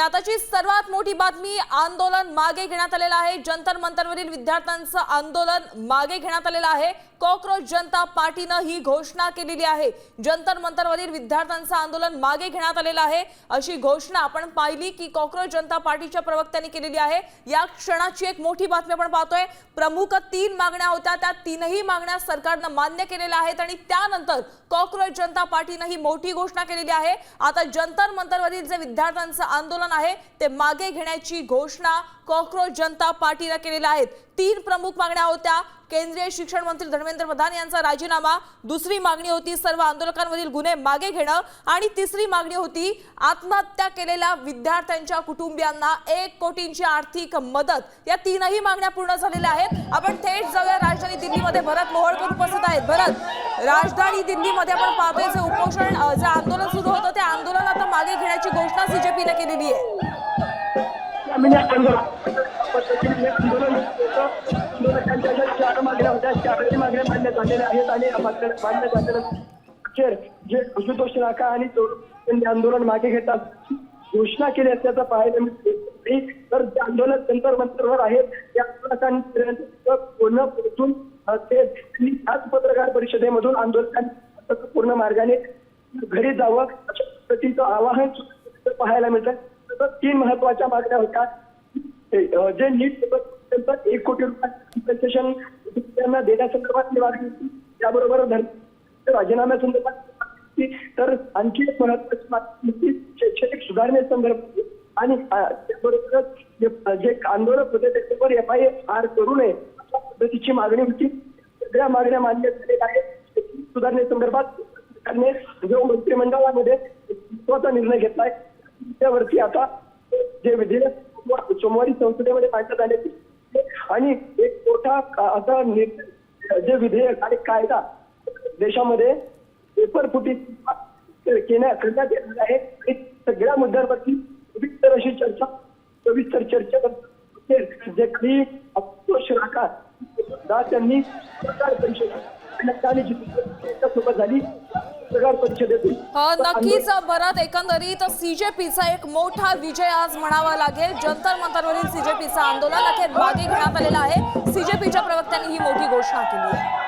आताची सर्वात मोठी बातमी, आंदोलन मागे घेण्यात आलेलं आहे। जंतर मंतरवरील विद्यार्थ्यांचं आंदोलन मागे घेण्यात आलेलं आहे। कॉकरोच जनता पार्टीने ही घोषणा केलेली आहे। जंतर मंतरवरील विद्यार्थ्यांचं आंदोलन मागे घेण्यात आलेलं आहे अशी घोषणा आपण पाहिली की कॉकरोच जनता पार्टीच्या प्रवक्त्यांनी केलेली आहे। या क्षणाची एक मोठी बातमी आपण पाहतोय। प्रमुख 3 मागण्या होत्या, त्या 3ही मागण्या सरकारने मान्य केलेल्या आहेत आणि त्यानंतर कॉकरोच जनता पार्टीने ही मोठी घोषणा केलेली आहे। आता जंतर मंतरवरील जे विद्यार्थ्यांचं आंदोलन आहे ते मागे घेण्याची घोषणा कॉकरोच जनता पार्टीने केलेली आहे। 3 प्रमुख मागण्या होत्या। केंद्रीय शिक्षण मंत्री धर्मेंद्र प्रधान यांचा राजीनामा, दुसरी मागणी होती सर्व आंदोलकांवरील गुन्हे मागे घेणं आणि तिसरी मागणी होती आत्महत्या केलेल्या विद्यार्थ्यांच्या कुटुंबियांना 1 कोटींची आर्थिक मदत। या 3ही मागण्या पूर्ण झालेल्या आहेत। आपण थेट जाऊया राजधानी दिल्लीमध्ये भरत मोहोळकर उपस्थित आहेत। भरत, राजधानी दिल्लीमध्ये आपण पाहतोय जे उपोषण जे आंदोलन सुरू होतं ते आंदोलन आता मागे घेण्याची घोषणा सीजेपीने केलेली आहे। जे आशुतोष राखा आणि त्यांनी आंदोलन मागे घेतात घोषणा केली असल्याचं पाहायला मिळते। तर जे आंदोलन जंतर मंतरवर आहेत त्या आंदोलकांपर्यंत पूर्ण पोहोचून आज पत्रकार परिषदेमधून आंदोलकांनी पूर्ण मार्गाने घरी जावं अशा पद्धतीचं आवाहन पाहायला मिळतं। 3 महत्वाच्या मागण्या होत्या। जे नीट 1 कोटी रुपये कॉम्पेन्सेशन त्यांना देण्यासंदर्भात मागणी होती, त्याबरोबर राजीनाम्यासंदर्भात तर आणखी एक महत्वाची मागणी होती शैक्षणिक सुधारणेसंदर्भात आणि त्याबरोबरच जे आंदोलक होते त्याच्यावर FIR करू नये अशा पद्धतीची मागणी होती। सगळ्या मागण्या मान्य झालेल्या आहेत। सुधारणेसंदर्भात सरकारने जो मंत्रिमंडळामध्ये महत्वाचा निर्णय घेतलाय त्यावरती आता जे विधेयक सोमवारी संसदेमध्ये मांडण्यात आले आणि एक मोठा असा जे विधेयक आणि कायदा देशामध्ये पेपरफुटी करण्यात येणार आहे। सगळ्या मुद्द्यांवरती सविस्तर अशी चर्चा जे काही आशुतोष राखा त्यांनी पत्रकार परिषदेत झाली। नक्कीच भरत, एकंदरीत सीजेपीचा एक मोठा विजय आज म्हणावा लागेल। जंतर मंतरवरील सीजेपीचं आंदोलन अखेर मागे घेण्यात आलेलं आहे। सीजेपीच्या प्रवक्त्यांनी ही मोठी घोषणा केली आहे।